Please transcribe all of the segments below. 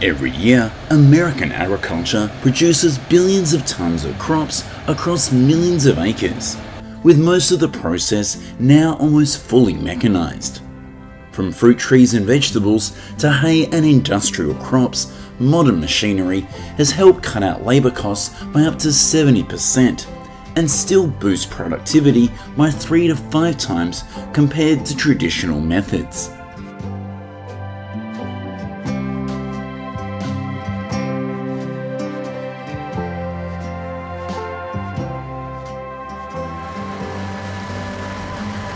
Every year, American agriculture produces billions of tons of crops across millions of acres, with most of the process now almost fully mechanized. From fruit trees and vegetables to hay and industrial crops, modern machinery has helped cut out labor costs by up to 70% and still boost productivity by 3 to 5 times compared to traditional methods.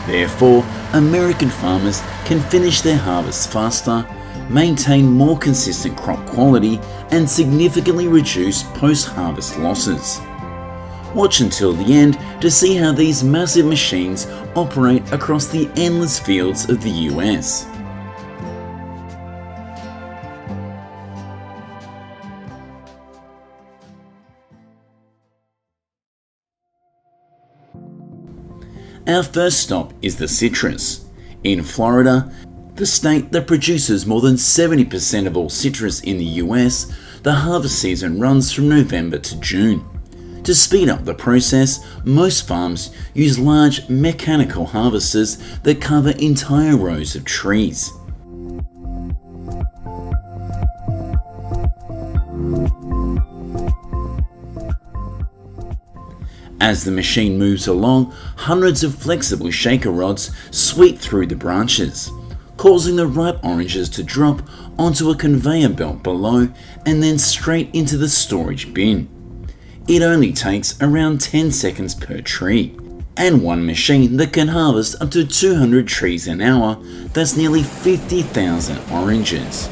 Therefore, American farmers can finish their harvests faster, maintain more consistent crop quality, and significantly reduce post-harvest losses. Watch until the end to see how these massive machines operate across the endless fields of the US. Our first stop is the citrus. In Florida, the state that produces more than 70% of all citrus in the US, the harvest season runs from November to June. To speed up the process, most farms use large mechanical harvesters that cover entire rows of trees. As the machine moves along, hundreds of flexible shaker rods sweep through the branches, causing the ripe oranges to drop onto a conveyor belt below and then straight into the storage bin. It only takes around 10 seconds per tree, and one machine that can harvest up to 200 trees an hour, that's nearly 50,000 oranges.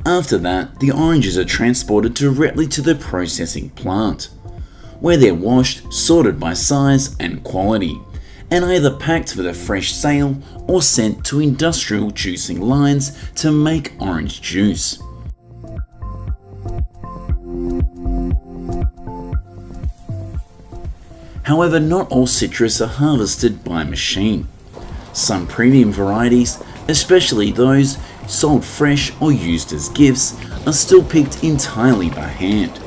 After that, the oranges are transported directly to the processing plant, where they're washed, sorted by size and quality, and either packed for the fresh sale or sent to industrial juicing lines to make orange juice. However, not all citrus are harvested by machine. Some premium varieties, especially those sold fresh or used as gifts, are still picked entirely by hand.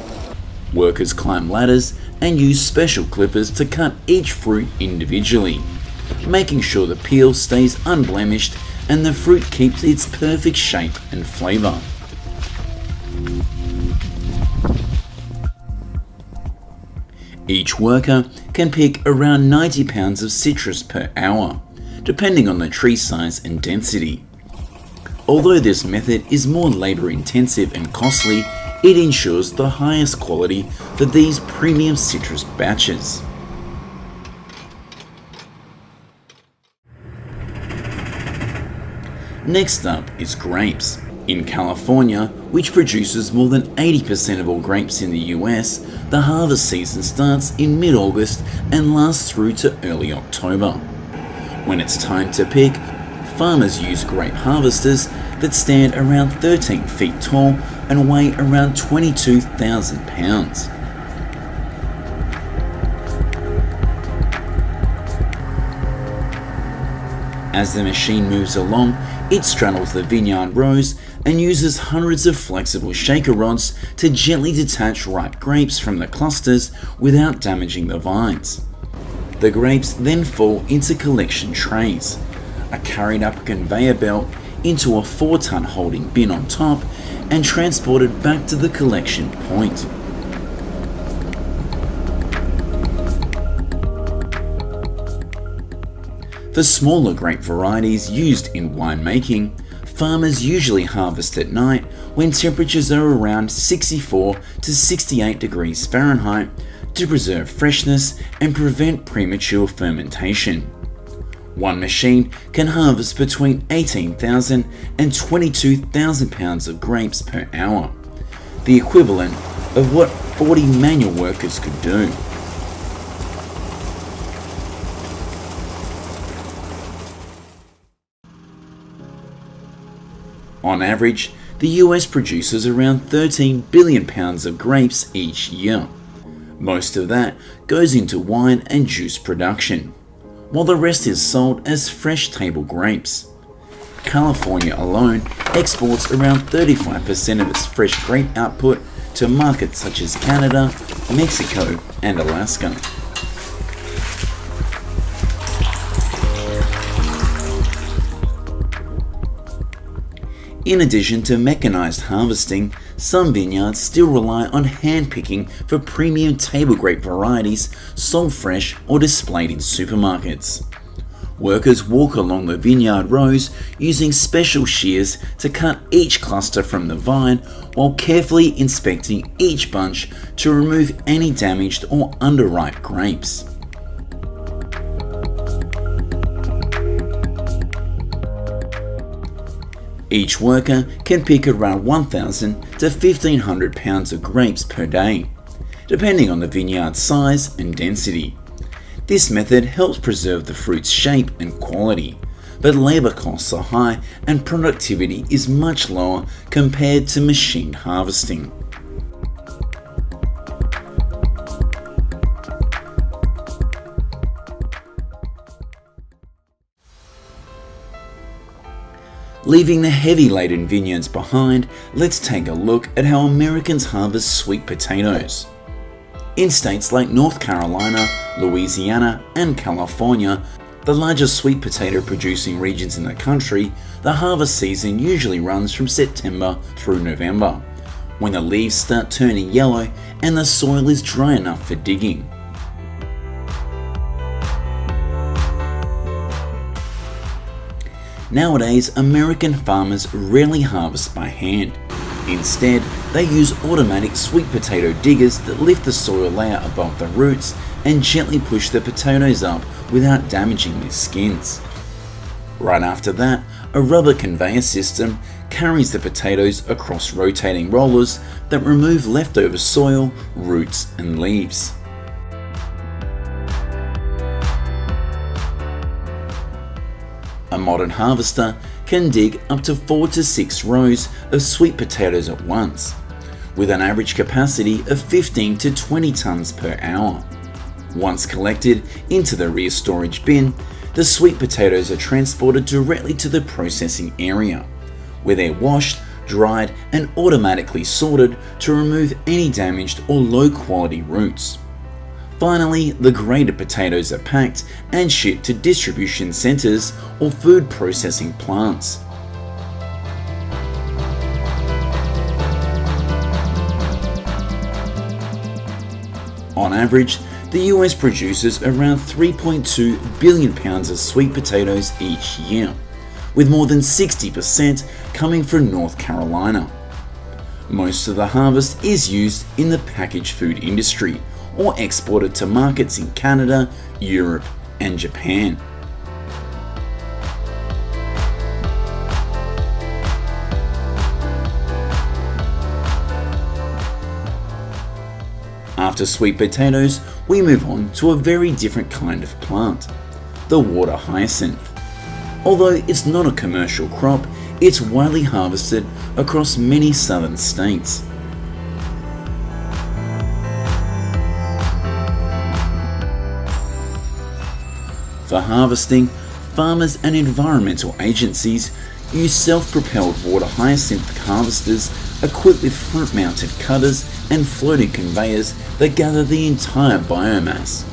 Workers climb ladders and use special clippers to cut each fruit individually, making sure the peel stays unblemished and the fruit keeps its perfect shape and flavor. Each worker can pick around 90 pounds of citrus per hour, depending on the tree size and density. Although this method is more labor intensive and costly, it ensures the highest quality for these premium citrus batches. Next up is grapes. In California, which produces more than 80% of all grapes in the US, the harvest season starts in mid-August and lasts through to early October. When it's time to pick, farmers use grape harvesters that stand around 13 feet tall and weigh around 22,000 pounds. As the machine moves along, it straddles the vineyard rows and uses hundreds of flexible shaker rods to gently detach ripe grapes from the clusters without damaging the vines. The grapes then fall into collection trays, are carried up a conveyor belt into a 4-ton holding bin on top, and transported back to the collection point. For smaller grape varieties used in winemaking, farmers usually harvest at night when temperatures are around 64 to 68 degrees Fahrenheit to preserve freshness and prevent premature fermentation. One machine can harvest between 18,000 and 22,000 pounds of grapes per hour, the equivalent of what 40 manual workers could do. On average, the US produces around 13 billion pounds of grapes each year. Most of that goes into wine and juice production, while the rest is sold as fresh table grapes. California alone exports around 35% of its fresh grape output to markets such as Canada, Mexico, and Alaska. In addition to mechanized harvesting, some vineyards still rely on hand-picking for premium table grape varieties sold fresh or displayed in supermarkets. Workers walk along the vineyard rows using special shears to cut each cluster from the vine while carefully inspecting each bunch to remove any damaged or underripe grapes. Each worker can pick around 1,000 to 1,500 pounds of grapes per day, depending on the vineyard's size and density. This method helps preserve the fruit's shape and quality, but labour costs are high and productivity is much lower compared to machine harvesting. Leaving the heavy-laden vineyards behind, let's take a look at how Americans harvest sweet potatoes. In states like North Carolina, Louisiana, and California, the largest sweet potato producing regions in the country, the harvest season usually runs from September through November, when the leaves start turning yellow and the soil is dry enough for digging. Nowadays, American farmers rarely harvest by hand. Instead, they use automatic sweet potato diggers that lift the soil layer above the roots and gently push the potatoes up without damaging their skins. Right after that, a rubber conveyor system carries the potatoes across rotating rollers that remove leftover soil, roots, and leaves. A modern harvester can dig up to 4 to 6 rows of sweet potatoes at once, with an average capacity of 15 to 20 tons per hour. Once collected into the rear storage bin, the sweet potatoes are transported directly to the processing area, where they're washed, dried, and automatically sorted to remove any damaged or low-quality roots. Finally, the grated potatoes are packed and shipped to distribution centers or food processing plants. On average, the US produces around 3.2 billion pounds of sweet potatoes each year, with more than 60% coming from North Carolina. Most of the harvest is used in the packaged food industry, or exported to markets in Canada, Europe, and Japan. After sweet potatoes, we move on to a very different kind of plant, the water hyacinth. Although it's not a commercial crop, it's widely harvested across many southern states. For harvesting, farmers and environmental agencies use self-propelled water hyacinth harvesters equipped with front-mounted cutters and floating conveyors that gather the entire biomass.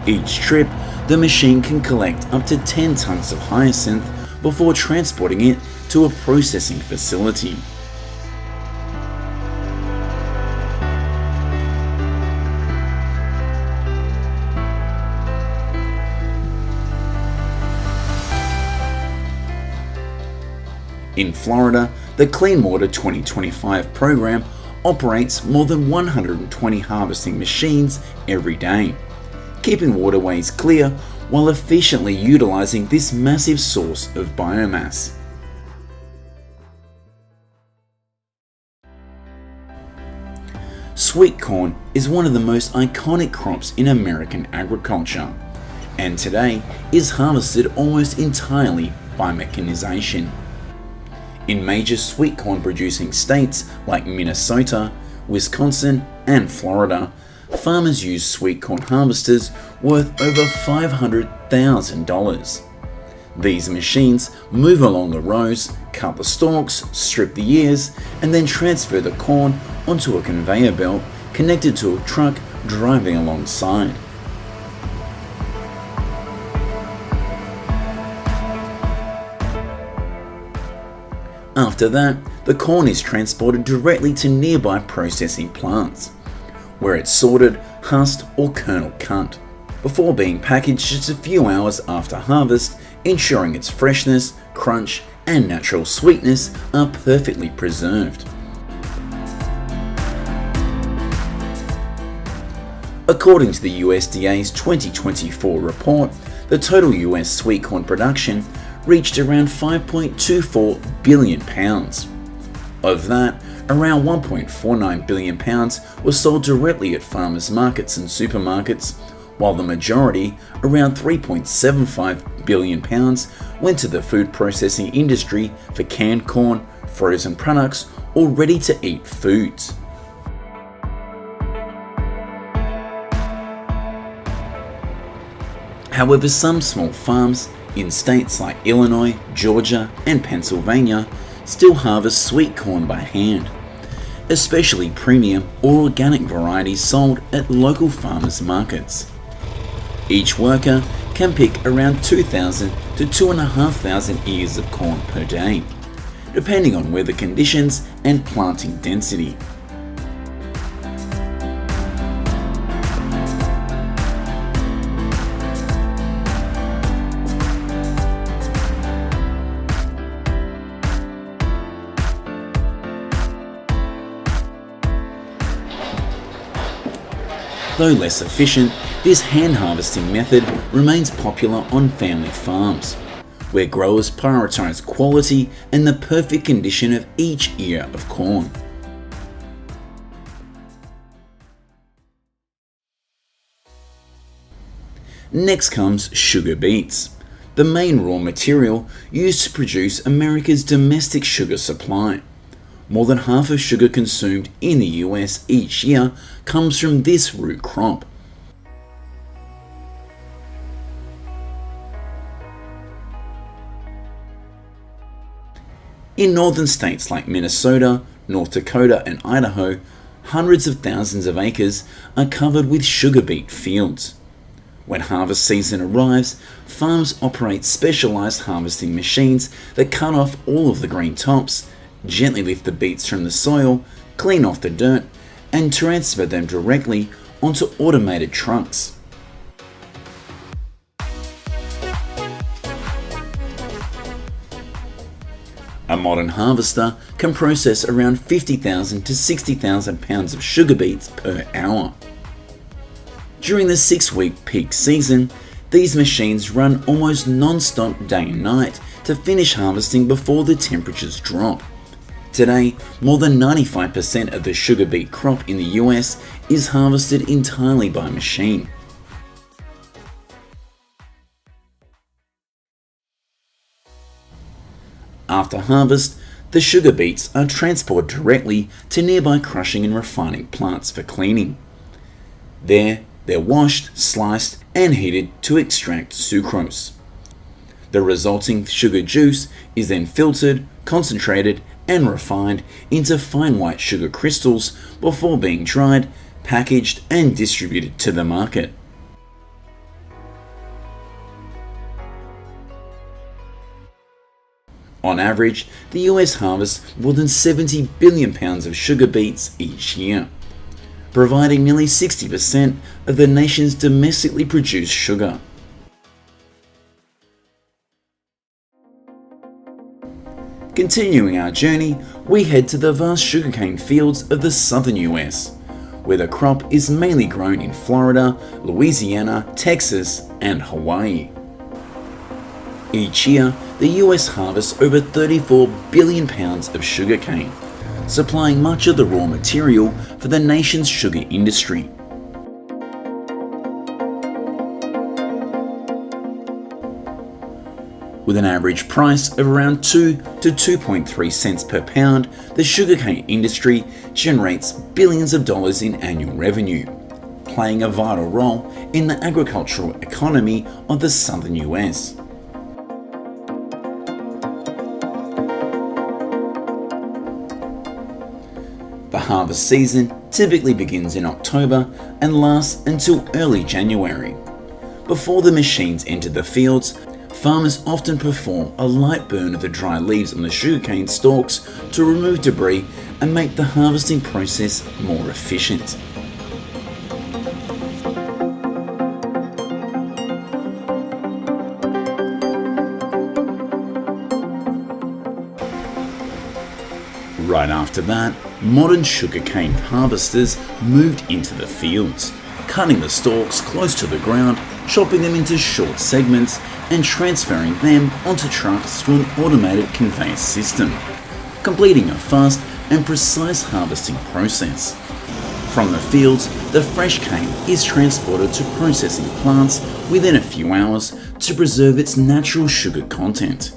Each trip, the machine can collect up to 10 tons of hyacinth before transporting it to a processing facility. In Florida, the Clean Water 2025 program operates more than 120 harvesting machines every day, keeping waterways clear while efficiently utilizing this massive source of biomass. Sweet corn is one of the most iconic crops in American agriculture, and today is harvested almost entirely by mechanization. In major sweet corn producing states like Minnesota, Wisconsin, and Florida, farmers use sweet corn harvesters worth over $500,000. These machines move along the rows, cut the stalks, strip the ears, and then transfer the corn onto a conveyor belt connected to a truck driving alongside. After that, the corn is transported directly to nearby processing plants, where it's sorted, husked, or kernel cut, before being packaged just a few hours after harvest, ensuring its freshness, crunch, and natural sweetness are perfectly preserved. According to the USDA's 2024 report, the total US sweet corn production reached around 5.24 billion pounds. Of that, around 1.49 billion pounds was sold directly at farmers' markets and supermarkets, while the majority, around 3.75 billion pounds, went to the food processing industry for canned corn, frozen products, or ready-to-eat foods. However, some small farms in states like Illinois, Georgia, and Pennsylvania still harvest sweet corn by hand, especially premium or organic varieties sold at local farmers markets. Each worker can pick around 2,000 to 2,500 ears of corn per day, depending on weather conditions and planting density. Though less efficient, this hand harvesting method remains popular on family farms, where growers prioritize quality and the perfect condition of each ear of corn. Next comes sugar beets, the main raw material used to produce America's domestic sugar supply. More than half of sugar consumed in the US each year comes from this root crop. In northern states like Minnesota, North Dakota, and Idaho, hundreds of thousands of acres are covered with sugar beet fields. When harvest season arrives, farms operate specialized harvesting machines that cut off all of the green tops, gently lift the beets from the soil, clean off the dirt, and transfer them directly onto automated trucks. A modern harvester can process around 50,000 to 60,000 pounds of sugar beets per hour. During the 6-week peak season, these machines run almost non-stop day and night to finish harvesting before the temperatures drop. Today, more than 95% of the sugar beet crop in the US is harvested entirely by machine. After harvest, the sugar beets are transported directly to nearby crushing and refining plants for cleaning. There, they're washed, sliced, and heated to extract sucrose. The resulting sugar juice is then filtered, concentrated, and refined into fine white sugar crystals before being dried, packaged, and distributed to the market. On average, the US harvests more than 70 billion pounds of sugar beets each year, providing nearly 60% of the nation's domestically produced sugar. Continuing our journey, we head to the vast sugarcane fields of the southern US, where the crop is mainly grown in Florida, Louisiana, Texas, and Hawaii. Each year, the US harvests over 34 billion pounds of sugarcane, supplying much of the raw material for the nation's sugar industry. With an average price of around 2 to 2.3 cents per pound, the sugarcane industry generates billions of dollars in annual revenue. playing a vital role in the agricultural economy of the southern US. The harvest season typically begins in October and lasts until early January. Before the machines enter the fields, farmers often perform a light burn of the dry leaves on the sugarcane stalks to remove debris and make the harvesting process more efficient. Right after that, modern sugarcane harvesters moved into the fields, cutting the stalks close to the ground, chopping them into short segments, and transferring them onto trucks through an automated conveyor system, completing a fast and precise harvesting process. From the fields, the fresh cane is transported to processing plants within a few hours to preserve its natural sugar content.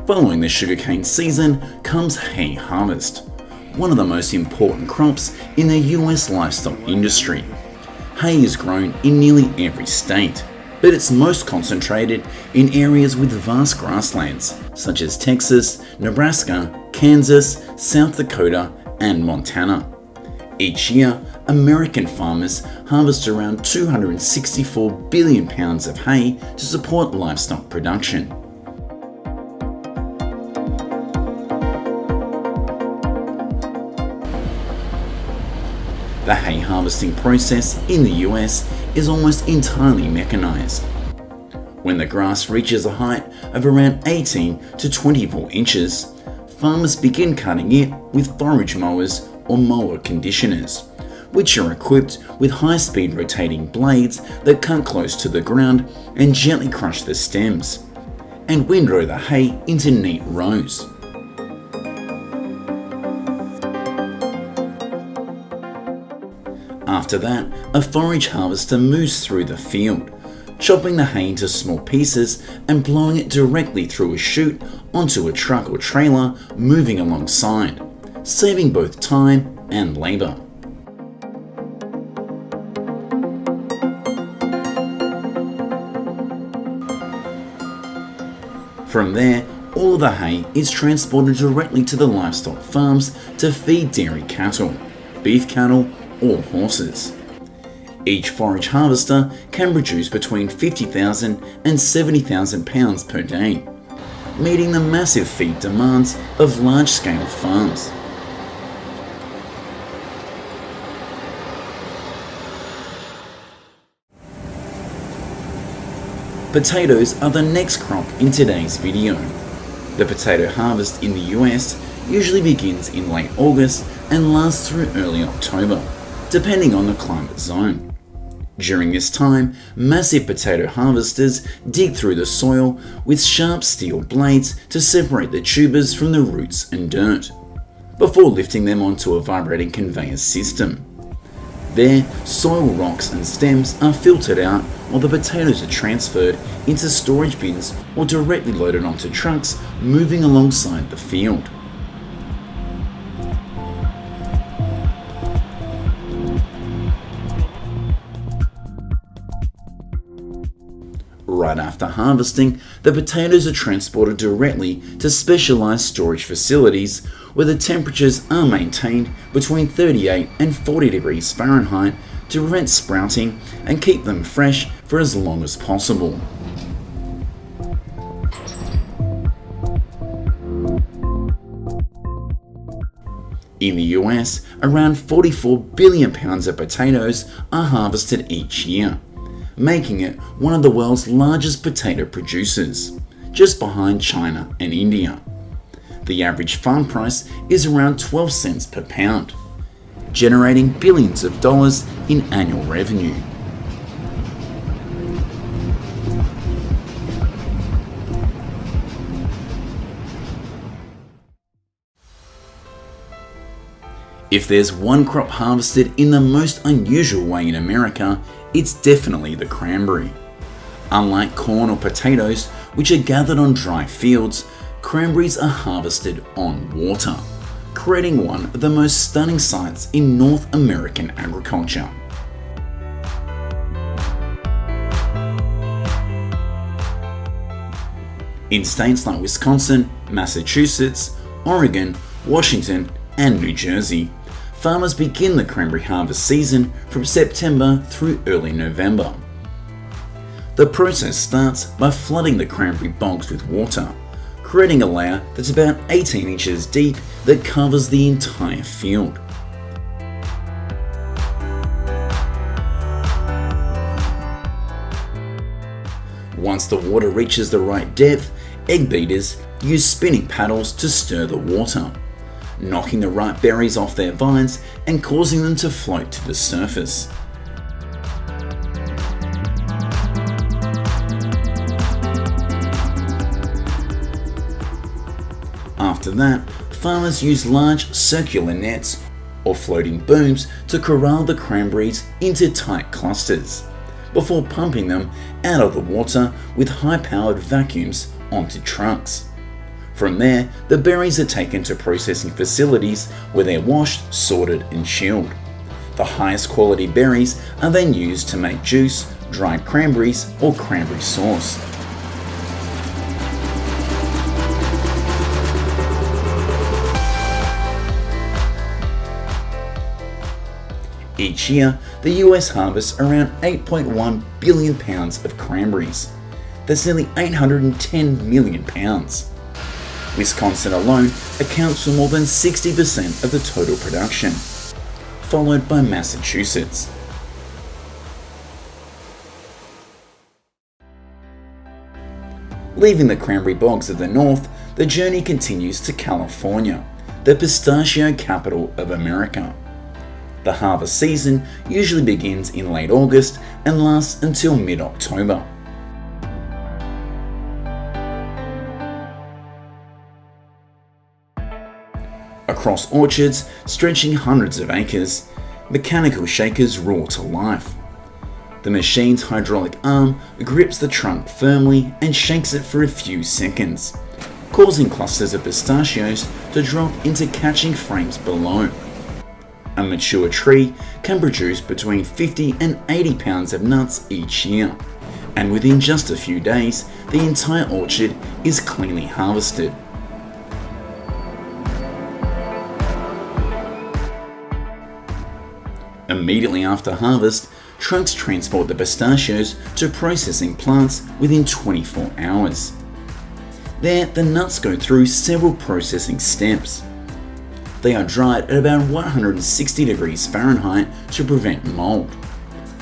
Following the sugarcane season comes hay harvest, one of the most important crops in the US livestock industry. Hay is grown in nearly every state, but it's most concentrated in areas with vast grasslands such as Texas, Nebraska, Kansas, South Dakota, and Montana. Each year, American farmers harvest around 264 billion pounds of hay to support livestock production. The hay harvesting process in the US is almost entirely mechanized. When the grass reaches a height of around 18 to 24 inches, farmers begin cutting it with forage mowers or mower conditioners, which are equipped with high-speed rotating blades that cut close to the ground and gently crush the stems, and windrow the hay into neat rows. After that, a forage harvester moves through the field, chopping the hay into small pieces and blowing it directly through a chute onto a truck or trailer moving alongside, saving both time and labour. From there, all of the hay is transported directly to the livestock farms to feed dairy cattle, beef cattle, or horses. Each forage harvester can produce between 50,000 and 70,000 pounds per day, meeting the massive feed demands of large-scale farms. Potatoes are the next crop in today's video. The potato harvest in the US usually begins in late August and lasts through early October, depending on the climate zone. During this time, massive potato harvesters dig through the soil with sharp steel blades to separate the tubers from the roots and dirt, before lifting them onto a vibrating conveyor system. There, soil rocks and stems are filtered out while the potatoes are transferred into storage bins or directly loaded onto trucks moving alongside the field. Right after harvesting, the potatoes are transported directly to specialised storage facilities where the temperatures are maintained between 38 and 40 degrees Fahrenheit to prevent sprouting and keep them fresh for as long as possible. In the US, around 44 billion pounds of potatoes are harvested each year, making it one of the world's largest potato producers, just behind China and India. The average farm price is around 12 cents per pound, generating billions of dollars in annual revenue. If there's one crop harvested in the most unusual way in America, it's definitely the cranberry. Unlike corn or potatoes, which are gathered on dry fields, cranberries are harvested on water, creating one of the most stunning sights in North American agriculture. In states like Wisconsin, Massachusetts, Oregon, Washington, and New Jersey, farmers begin the cranberry harvest season from September through early November. The process starts by flooding the cranberry bogs with water, creating a layer that's about 18 inches deep that covers the entire field. Once the water reaches the right depth, egg beaters use spinning paddles to stir the water, knocking the ripe berries off their vines and causing them to float to the surface. After that, farmers use large circular nets or floating booms to corral the cranberries into tight clusters, before pumping them out of the water with high-powered vacuums onto trucks. From there, the berries are taken to processing facilities where they're washed, sorted, and chilled. The highest quality berries are then used to make juice, dried cranberries, or cranberry sauce. Each year, the US harvests around 8.1 billion pounds of cranberries. That's nearly 810 million pounds. Wisconsin alone accounts for more than 60% of the total production, followed by Massachusetts. Leaving the cranberry bogs of the north, the journey continues to California, the pistachio capital of America. The harvest season usually begins in late August and lasts until mid-October. Across orchards stretching hundreds of acres, mechanical shakers roar to life. The machine's hydraulic arm grips the trunk firmly and shakes it for a few seconds, causing clusters of pistachios to drop into catching frames below. A mature tree can produce between 50 and 80 pounds of nuts each year, and within just a few days, the entire orchard is cleanly harvested. Immediately after harvest, trucks transport the pistachios to processing plants within 24 hours. There, the nuts go through several processing steps. They are dried at about 160 degrees Fahrenheit to prevent mold.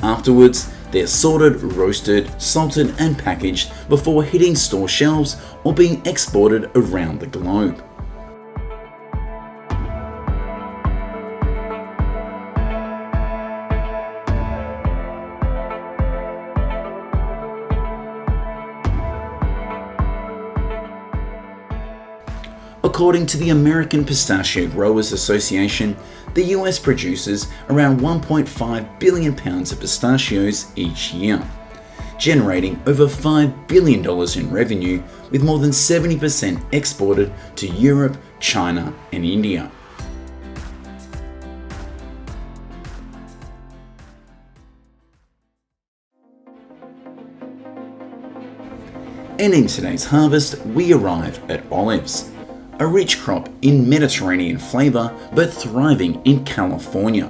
Afterwards, they're sorted, roasted, salted, and packaged before hitting store shelves or being exported around the globe. According to the American Pistachio Growers Association, the US produces around 1.5 billion pounds of pistachios each year, generating over $5 billion in revenue, with more than 70% exported to Europe, China, and India. Ending today's harvest, we arrive at olives, a rich crop in Mediterranean flavour but thriving in California,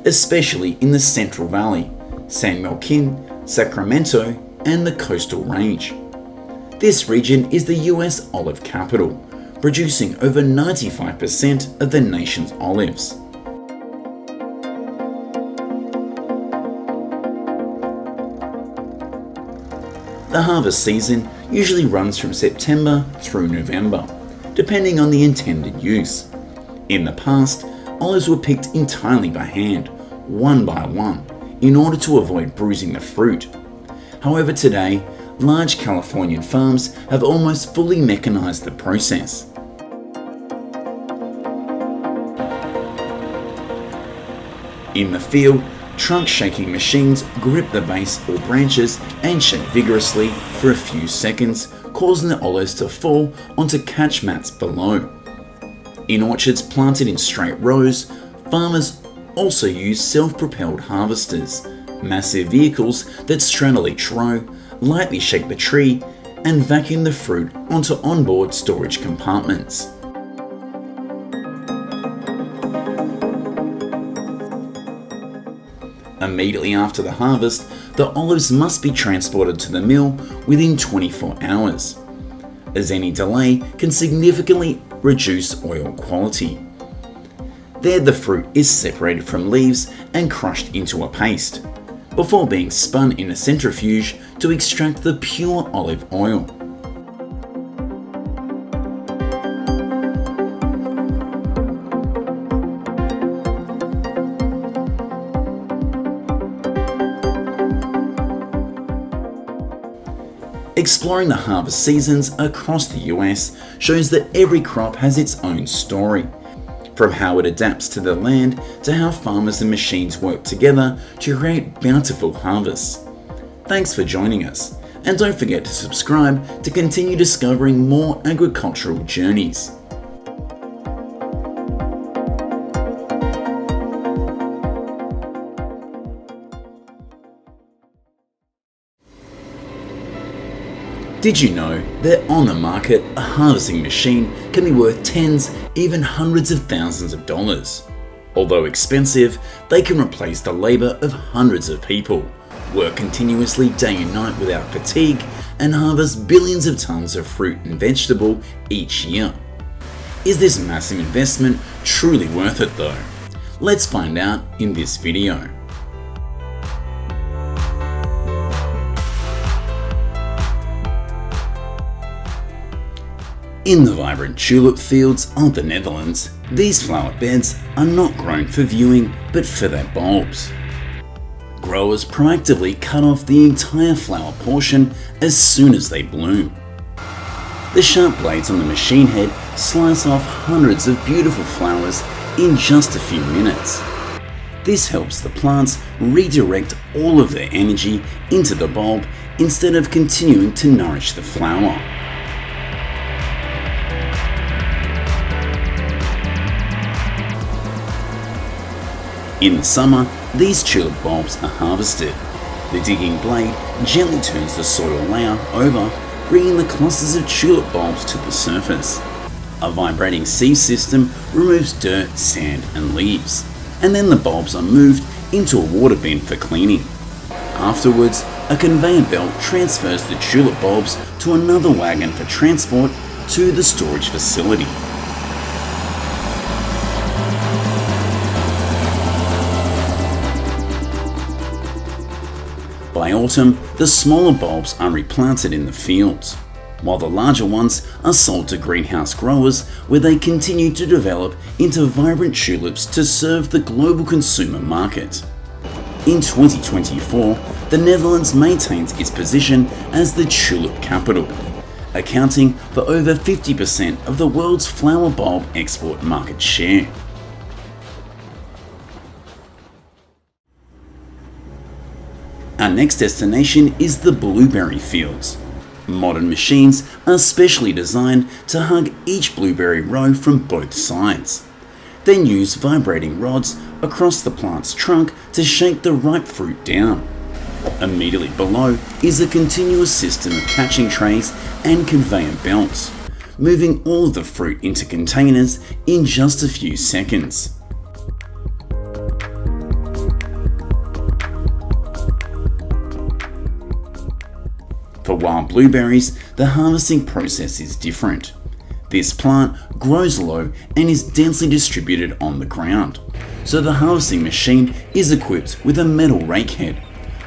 especially in the Central Valley, San Joaquin, Sacramento, and the Coastal Range. This region is the US olive capital, producing over 95% of the nation's olives. The harvest season usually runs from September through November, depending on the intended use. In the past, olives were picked entirely by hand, one by one, in order to avoid bruising the fruit. However, today, large Californian farms have almost fully mechanized the process. In the field, trunk shaking machines grip the base or branches and shake vigorously for a few seconds, causing the olives to fall onto catch mats below. In orchards planted in straight rows, farmers also use self-propelled harvesters, massive vehicles that straddle each row, lightly shake the tree, and vacuum the fruit onto onboard storage compartments. Immediately after the harvest, the olives must be transported to the mill within 24 hours, as any delay can significantly reduce oil quality. There, the fruit is separated from leaves and crushed into a paste, before being spun in a centrifuge to extract the pure olive oil. Exploring the harvest seasons across the US shows that every crop has its own story, from how it adapts to the land to how farmers and machines work together to create bountiful harvests. Thanks for joining us, and don't forget to subscribe to continue discovering more agricultural journeys. Did you know that on the market, a harvesting machine can be worth tens, even hundreds of thousands of dollars? Although expensive, they can replace the labour of hundreds of people, work continuously day and night without fatigue, and harvest billions of tons of fruit and vegetable each year. Is this massive investment truly worth it though? Let's find out in this video. In the vibrant tulip fields of the Netherlands, these flower beds are not grown for viewing but for their bulbs. Growers proactively cut off the entire flower portion as soon as they bloom. The sharp blades on the machine head slice off hundreds of beautiful flowers in just a few minutes. This helps the plants redirect all of their energy into the bulb instead of continuing to nourish the flower. In the summer, these tulip bulbs are harvested. The digging blade gently turns the soil layer over, bringing the clusters of tulip bulbs to the surface. A vibrating sieve system removes dirt, sand and leaves, and then the bulbs are moved into a water bin for cleaning. Afterwards, a conveyor belt transfers the tulip bulbs to another wagon for transport to the storage facility. By autumn, the smaller bulbs are replanted in the fields, while the larger ones are sold to greenhouse growers where they continue to develop into vibrant tulips to serve the global consumer market. In 2024, the Netherlands maintains its position as the tulip capital, accounting for over 50% of the world's flower bulb export market share. Our next destination is the blueberry fields. Modern machines are specially designed to hug each blueberry row from both sides, then use vibrating rods across the plant's trunk to shake the ripe fruit down. Immediately below is a continuous system of catching trays and conveyor belts, moving all of the fruit into containers in just a few seconds. For wild blueberries, the harvesting process is different. This plant grows low and is densely distributed on the ground, so the harvesting machine is equipped with a metal rake head,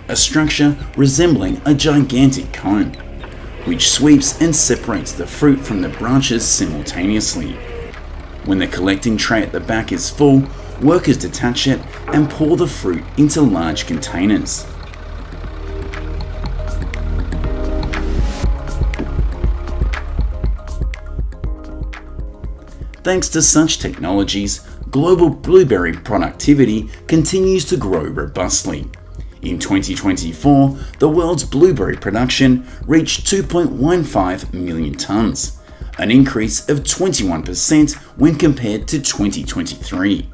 a structure resembling a gigantic comb, which sweeps and separates the fruit from the branches simultaneously. When the collecting tray at the back is full, workers detach it and pour the fruit into large containers. Thanks to such technologies, global blueberry productivity continues to grow robustly. In 2024, the world's blueberry production reached 2.15 million tonnes, an increase of 21% when compared to 2023.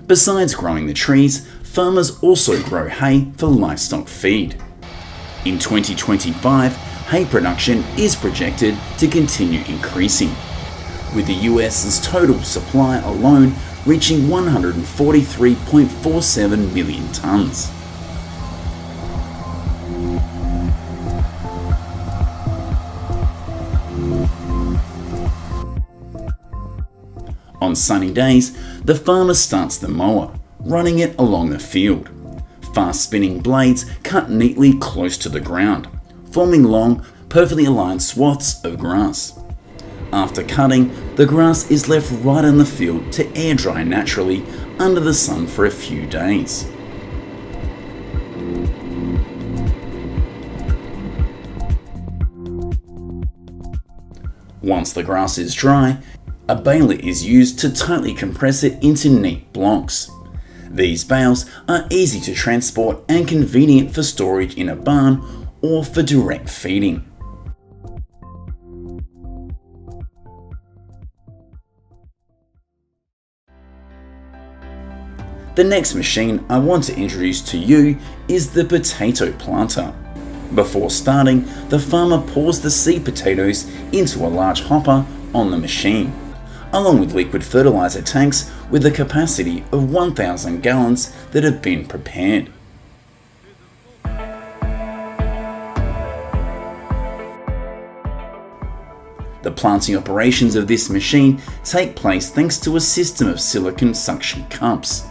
Besides growing the trees, farmers also grow hay for livestock feed. In 2025, hay production is projected to continue increasing, with the US's total supply alone reaching 143.47 million tonnes. On sunny days, the farmer starts the mower, running it along the field. Fast spinning blades cut neatly close to the ground, forming long, perfectly aligned swaths of grass. After cutting, the grass is left right on the field to air dry naturally under the sun for a few days. Once the grass is dry, a baler is used to tightly compress it into neat blocks. These bales are easy to transport and convenient for storage in a barn or for direct feeding. The next machine I want to introduce to you is the potato planter. Before starting, the farmer pours the seed potatoes into a large hopper on the machine, along with liquid fertilizer tanks with a capacity of 1,000 gallons that have been prepared. The planting operations of this machine take place thanks to a system of silicone suction cups.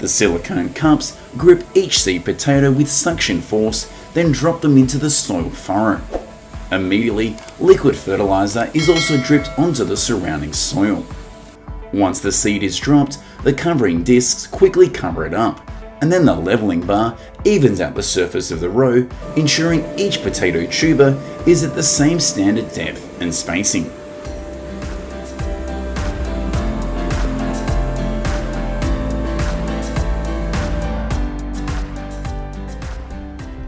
The silicone cups grip each seed potato with suction force, then drop them into the soil furrow. Immediately, liquid fertilizer is also dripped onto the surrounding soil. Once the seed is dropped, the covering discs quickly cover it up, and then the leveling bar evens out the surface of the row, ensuring each potato tuber is at the same standard depth and spacing.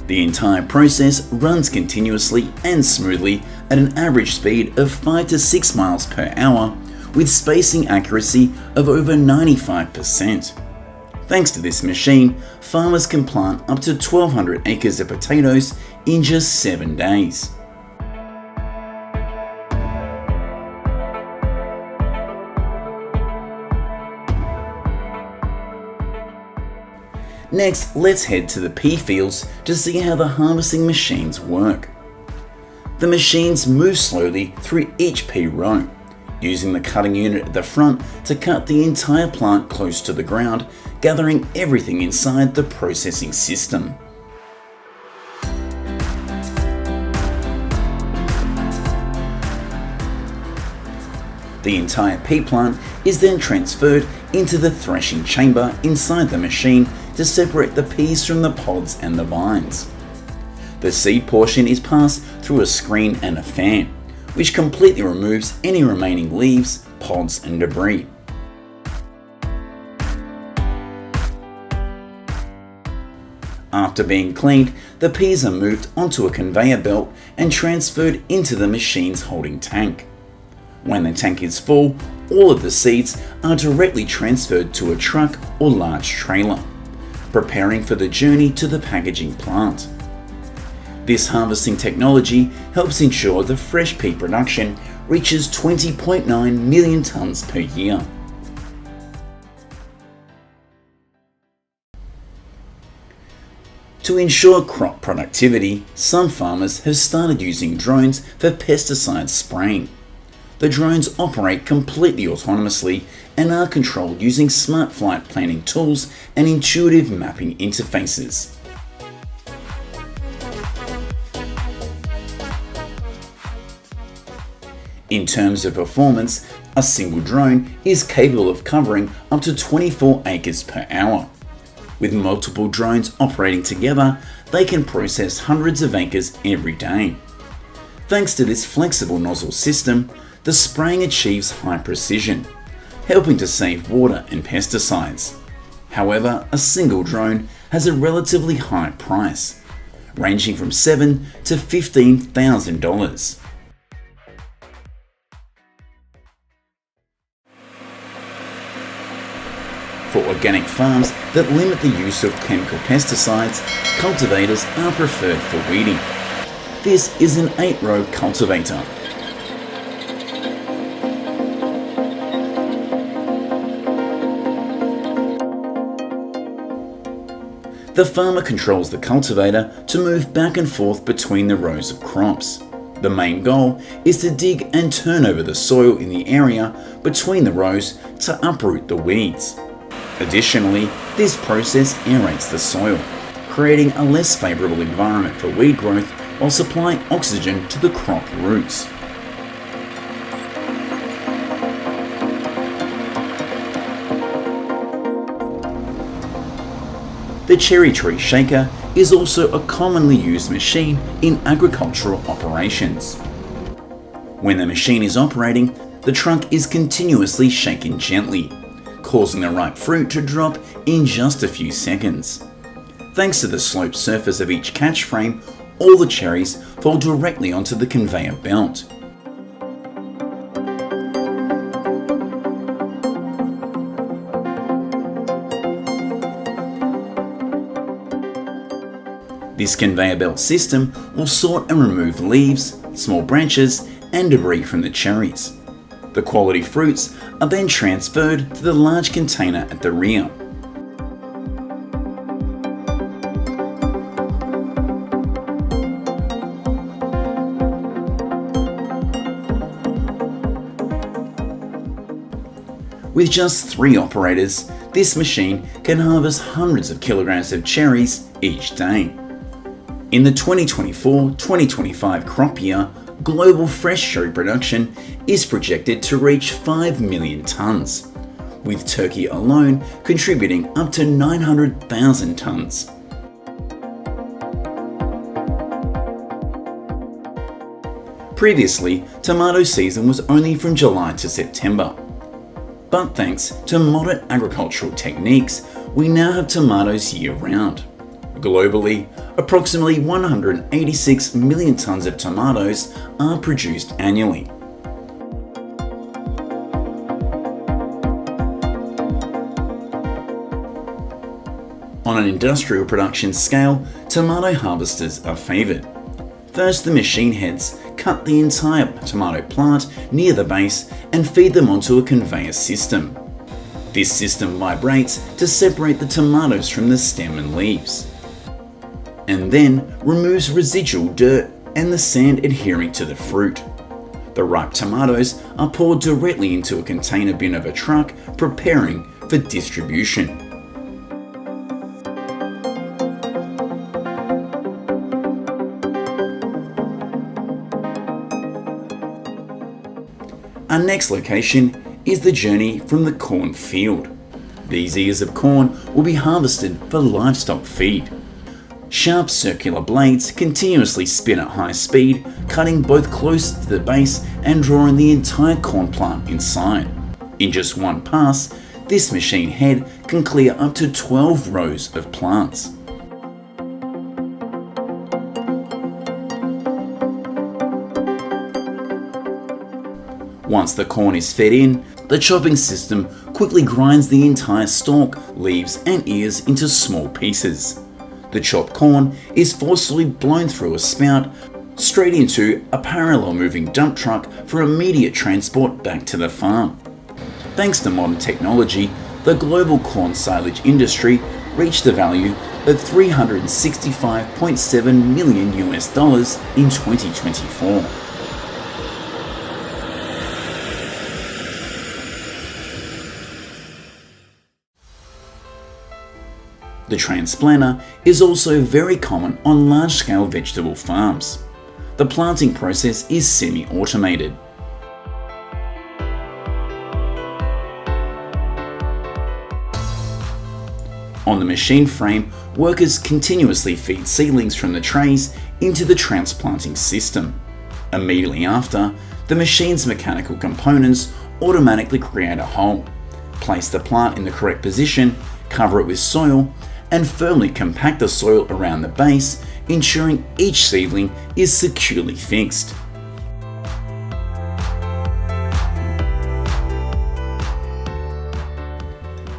The entire process runs continuously and smoothly at an average speed of 5 to 6 miles per hour, with spacing accuracy of over 95%. Thanks to this machine, farmers can plant up to 1,200 acres of potatoes in just 7 days. Next, let's head to the pea fields to see how the harvesting machines work. The machines move slowly through each pea row, using the cutting unit at the front to cut the entire plant close to the ground, gathering everything inside the processing system. The entire pea plant is then transferred into the threshing chamber inside the machine to separate the peas from the pods and the vines. The seed portion is passed through a screen and a fan, which completely removes any remaining leaves, pods and debris. After being cleaned, the peas are moved onto a conveyor belt and transferred into the machine's holding tank. When the tank is full, all of the seeds are directly transferred to a truck or large trailer, preparing for the journey to the packaging plant. This harvesting technology helps ensure the fresh pea production reaches 20.9 million tonnes per year. To ensure crop productivity, some farmers have started using drones for pesticide spraying. The drones operate completely autonomously and are controlled using smart flight planning tools and intuitive mapping interfaces. In terms of performance, a single drone is capable of covering up to 24 acres per hour. With multiple drones operating together, they can process hundreds of acres every day. Thanks to this flexible nozzle system, the spraying achieves high precision, helping to save water and pesticides. However, a single drone has a relatively high price, ranging from $7,000 to $15,000. For organic farms that limit the use of chemical pesticides, cultivators are preferred for weeding. This is an 8-row cultivator. The farmer controls the cultivator to move back and forth between the rows of crops. The main goal is to dig and turn over the soil in the area between the rows to uproot the weeds. Additionally, this process aerates the soil, creating a less favourable environment for weed growth while supplying oxygen to the crop roots. The cherry tree shaker is also a commonly used machine in agricultural operations. When the machine is operating, the trunk is continuously shaken gently, causing the ripe fruit to drop in just a few seconds. Thanks to the sloped surface of each catch frame, all the cherries fall directly onto the conveyor belt. This conveyor belt system will sort and remove leaves, small branches, and debris from the cherries. The quality fruits are then transferred to the large container at the rear. With just 3 operators, this machine can harvest hundreds of kilograms of cherries each day. In the 2024-2025 crop year, global fresh cherry production is projected to reach 5 million tonnes, with Turkey alone contributing up to 900,000 tonnes. Previously, tomato season was only from July to September. But thanks to modern agricultural techniques, we now have tomatoes year-round. Globally, approximately 186 million tonnes of tomatoes are produced annually. On an industrial production scale, tomato harvesters are favoured. First, the machine heads cut the entire tomato plant near the base and feed them onto a conveyor system. This system vibrates to separate the tomatoes from the stem and leaves, and then removes residual dirt and the sand adhering to the fruit. The ripe tomatoes are poured directly into a container bin of a truck, preparing for distribution. Our next location is the journey from the corn field. These ears of corn will be harvested for livestock feed. Sharp circular blades continuously spin at high speed, cutting both close to the base and drawing the entire corn plant inside. In just one pass, this machine head can clear up to 12 rows of plants. Once the corn is fed in, the chopping system quickly grinds the entire stalk, leaves and ears into small pieces. The chopped corn is forcefully blown through a spout straight into a parallel moving dump truck for immediate transport back to the farm. Thanks to modern technology, the global corn silage industry reached a value of $365.7 million in 2024. The transplanter is also very common on large-scale vegetable farms. The planting process is semi-automated. On On the machine frame, workers continuously feed seedlings from the trays into the transplanting system. Immediately after, the machine's mechanical components automatically create a hole, place the plant in the correct position, cover it with soil, and firmly compact the soil around the base, ensuring each seedling is securely fixed.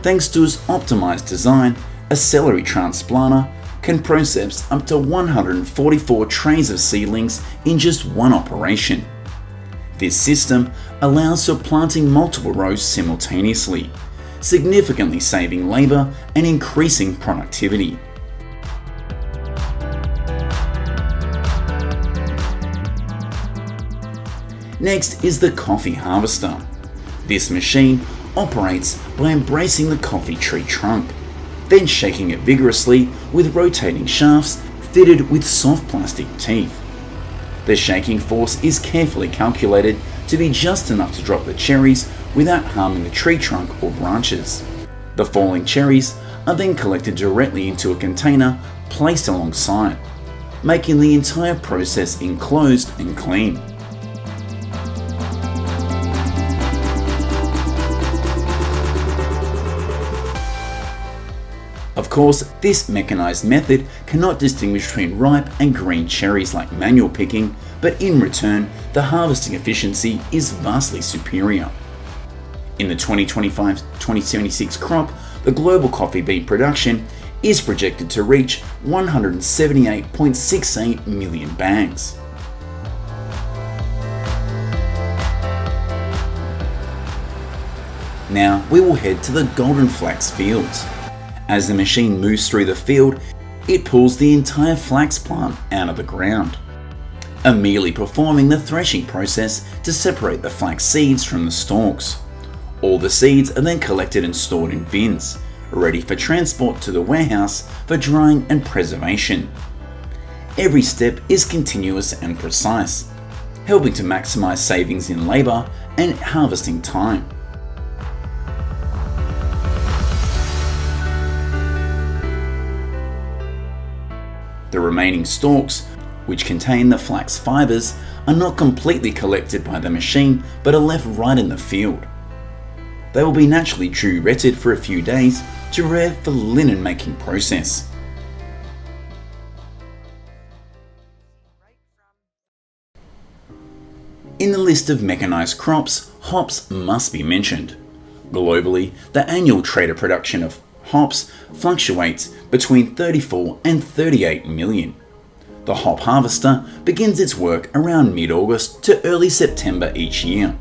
Thanks to its optimized design, a celery transplanter can process up to 144 trays of seedlings in just one operation. This system allows for planting multiple rows simultaneously, significantly saving labor and increasing productivity. Next is the coffee harvester. This machine operates by embracing the coffee tree trunk, then shaking it vigorously with rotating shafts fitted with soft plastic teeth. The shaking force is carefully calculated to be just enough to drop the cherries without harming the tree trunk or branches. The falling cherries are then collected directly into a container placed alongside, making the entire process enclosed and clean. Of course, this mechanized method cannot distinguish between ripe and green cherries like manual picking, but in return, the harvesting efficiency is vastly superior. In the 2025-2026 crop, the global coffee bean production is projected to reach 178.68 million bags. Now we will head to the golden flax fields. As the machine moves through the field, it pulls the entire flax plant out of the ground, immediately performing the threshing process to separate the flax seeds from the stalks. All the seeds are then collected and stored in bins, ready for transport to the warehouse for drying and preservation. Every step is continuous and precise, helping to maximize savings in labor and harvesting time. The remaining stalks, which contain the flax fibers, are not completely collected by the machine but are left right in the field. They will be naturally dew-retted for a few days to prepare for the linen making process. In the list of mechanized crops, hops must be mentioned. Globally, the annual trader production of hops fluctuates between 34 and 38 million. The hop harvester begins its work around mid-August to early September each year.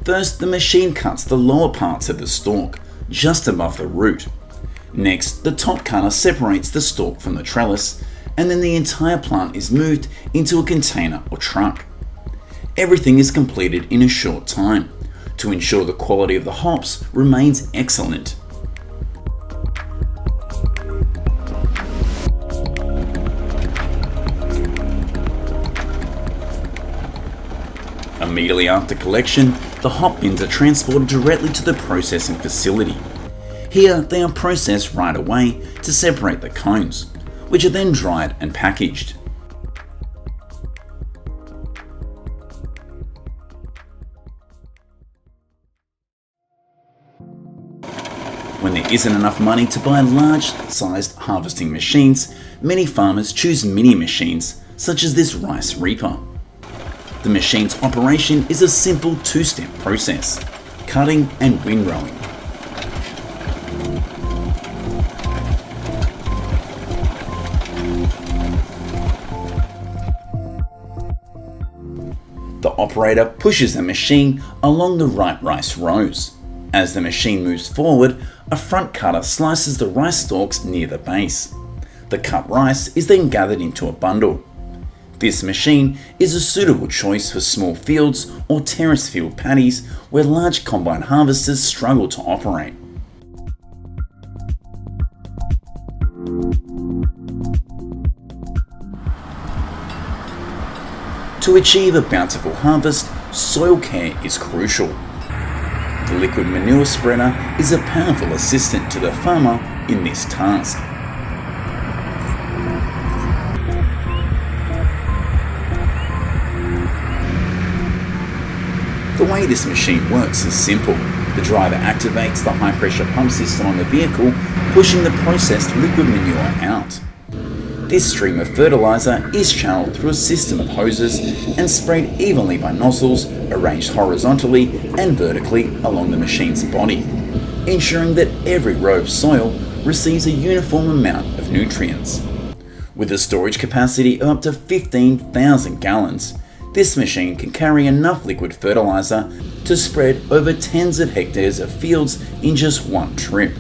First, the machine cuts the lower parts of the stalk, just above the root. Next, the top cutter separates the stalk from the trellis, and then the entire plant is moved into a container or truck. Everything is completed in a short time to ensure the quality of the hops remains excellent. Immediately after collection, the hop bins are transported directly to the processing facility. Here they are processed right away to separate the cones, which are then dried and packaged. When there isn't enough money to buy large-sized harvesting machines, many farmers choose mini machines, such as this rice reaper. The machine's operation is a simple two-step process: cutting and windrowing. The operator pushes the machine along the right rice rows. As the machine moves forward, a front cutter slices the rice stalks near the base. The cut rice is then gathered into a bundle. This machine is a suitable choice for small fields or terrace field paddies where large combine harvesters struggle to operate. To achieve a bountiful harvest, soil care is crucial. The liquid manure spreader is a powerful assistant to the farmer in this task. The way this machine works is simple. The driver activates the high-pressure pump system on the vehicle, pushing the processed liquid manure out. This stream of fertilizer is channeled through a system of hoses and sprayed evenly by nozzles arranged horizontally and vertically along the machine's body, ensuring that every row of soil receives a uniform amount of nutrients. With a storage capacity of up to 15,000 gallons, this machine can carry enough liquid fertilizer to spread over tens of hectares of fields in just one trip.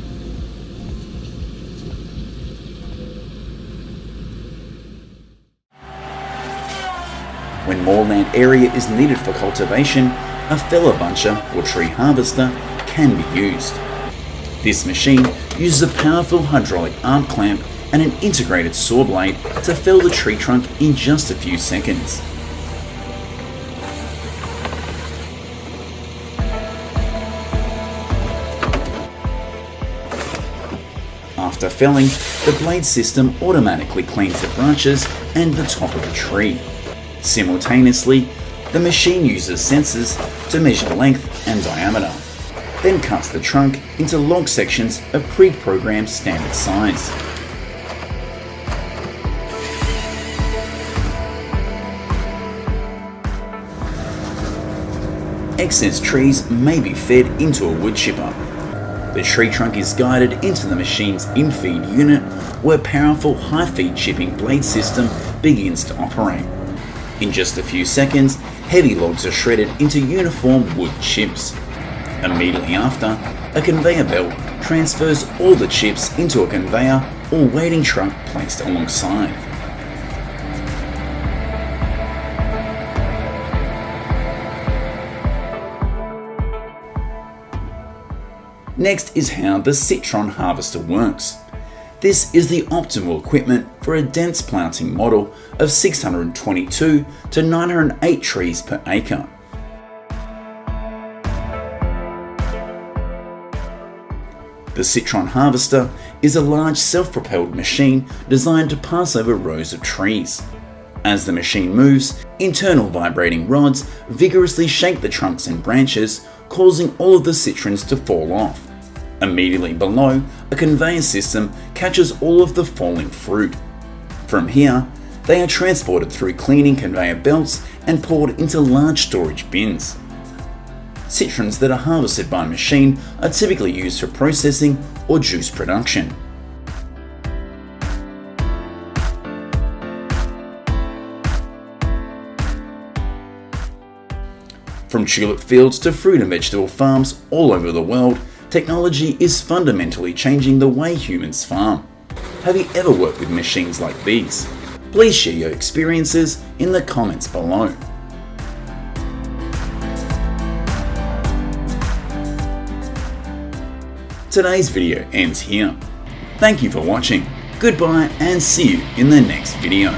When more land area is needed for cultivation, a feller buncher or tree harvester can be used. This machine uses a powerful hydraulic arm clamp and an integrated saw blade to fell the tree trunk in just a few seconds. After felling, the blade system automatically cleans the branches and the top of the tree. Simultaneously, the machine uses sensors to measure length and diameter, then cuts the trunk into log sections of pre-programmed standard size. Excess trees may be fed into a wood chipper. The tree trunk is guided into the machine's in-feed unit, where a powerful high-feed chipping blade system begins to operate. In just a few seconds, heavy logs are shredded into uniform wood chips. Immediately after, a conveyor belt transfers all the chips into a conveyor or waiting truck placed alongside. Next is how the Citron harvester works. This is the optimal equipment for a dense planting model of 622 to 908 trees per acre. The Citron harvester is a large self-propelled machine designed to pass over rows of trees. As the machine moves, internal vibrating rods vigorously shake the trunks and branches, causing all of the citrons to fall off. Immediately below, a conveyor system catches all of the falling fruit. From here, they are transported through cleaning conveyor belts and poured into large storage bins. Citrons that are harvested by machine are typically used for processing or juice production. From tulip fields to fruit and vegetable farms all over the world, technology is fundamentally changing the way humans farm. Have you ever worked with machines like these? Please share your experiences in the comments below. Today's video ends here. Thank you for watching. Goodbye and see you in the next video.